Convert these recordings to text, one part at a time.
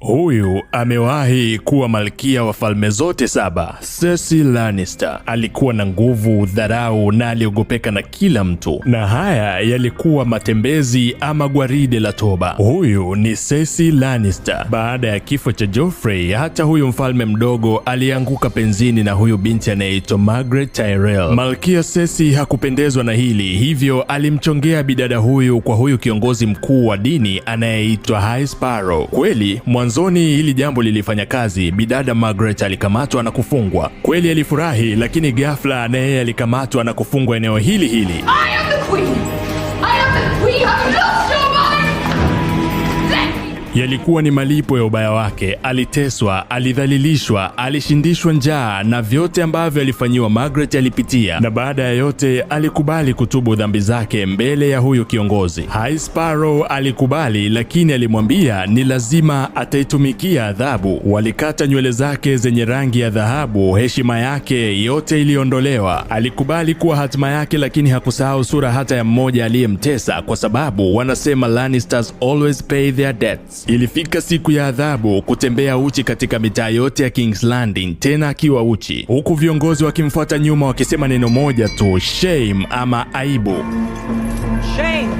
Huyu amewahi kuwa malkia wa falme zote 7. Cersei Lannister alikuwa na nguvu, dharau na aliogopeka na kila mtu, na haya yalikuwa matembezi ama gwaride la toba. Huyu ni Cersei Lannister. Baada ya kifo cha Joffrey, hata huyu mfalme mdogo alianguka penzini na huyu binti anayeitwa Margaery Tyrell. Malkia Cersei hakupendezwa na hili, hivyo alimchongea bidada huyu kwa huyu kiongozi mkuu wa dini anayeitwa High Sparrow. Kweli mwanzoni hili jambo lilifanya kazi. Bidada Margaret alikamatwa na kufungwa. Kweli alifurahi, lakini ghafla na yeye alikamatwa na kufungwa eneo hili hili. I am the queen. I am the queen. Have you lost your mind? Yalikuwa ni malipo ya ubaya wake. Aliteswa, alidhalilishwa, alishindishwa njaa na vyote ambavyo alifanyiwa Margaret alipitia, na baada ya yote alikubali kutubu dhambi zake mbele ya huyu kiongozi. High Sparrow alikubali, lakini alimwambia ni lazima ataitumikia adhabu. Walikata nywele zake zenye rangi ya dhahabu, heshima yake yote iliondolewa. Alikubali kuwa hatima yake, lakini hakusahau sura hata ya mmoja aliyemtesa, kwa sababu wanasema Lannisters always pay their debts. Ilifika siku ya adhabu, kutembea uchi katika mitaa yote ya King's Landing, tena akiwa uchi, huku viongozi wakimfuata nyuma wakisema neno moja tu, shame ama aibu.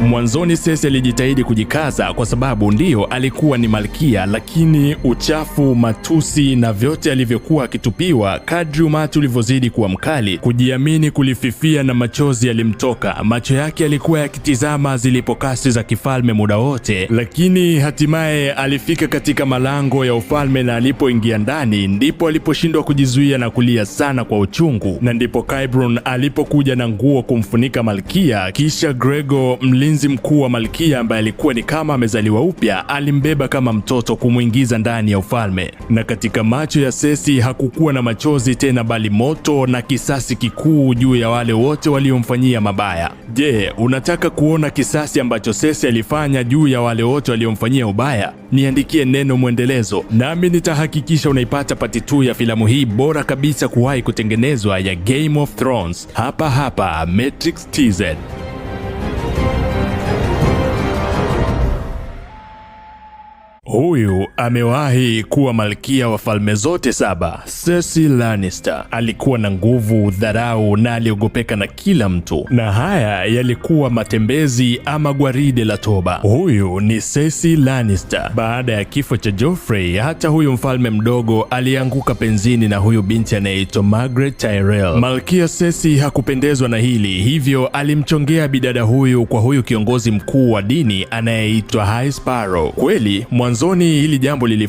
Mwanzoni Cersei alijitahidi kujikaza kwa sababu ndiyo alikuwa ni malkia, lakini uchafu, matusi na vyote alivyokuwa akitupiwa, kadri umati ulivyozidi kuwa mkali, kujiamini kulififia na machozi yalimtoka. Macho yake yalikuwa yakitizama zilipo kasi za kifalme muda wote, lakini hatimaye alifika katika malango ya ufalme, na alipoingia ndani ndipo aliposhindwa kujizuia na kulia sana kwa uchungu, na ndipo Qyburn alipokuja na nguo kumfunika malkia, kisha Gregor mlinzi mkuu wa malkia ambaye alikuwa ni kama amezaliwa upya alimbeba kama mtoto kumuingiza ndani ya ufalme. Na katika macho ya Cersei hakukuwa na machozi tena, bali moto na kisasi kikuu juu ya wale wote waliomfanyia mabaya. Je, unataka kuona kisasi ambacho Cersei alifanya juu ya wale wote waliomfanyia ubaya? Niandikie neno mwendelezo, nami nitahakikisha unaipata pati 2 ya filamu hii bora kabisa kuwahi kutengenezwa ya Game of Thrones hapa hapa Matrix TZ. Huyu amewahi kuwa malkia wa falme zote 7. Cersei Lannister alikuwa na nguvu, dharau na aliogopeka na kila mtu, na haya yalikuwa matembezi ama gwaride la toba. Huyu ni Cersei Lannister. Baada ya kifo cha Joffrey, hata huyu mfalme mdogo alianguka penzini na huyu binti anayeitwa Margaery Tyrell. Malkia Cersei hakupendezwa na hili, hivyo alimchongea bidada huyu kwa huyu kiongozi mkuu wa dini anayeitwa High Sparrow. Kweli mwanzoni hili jambo lilifanya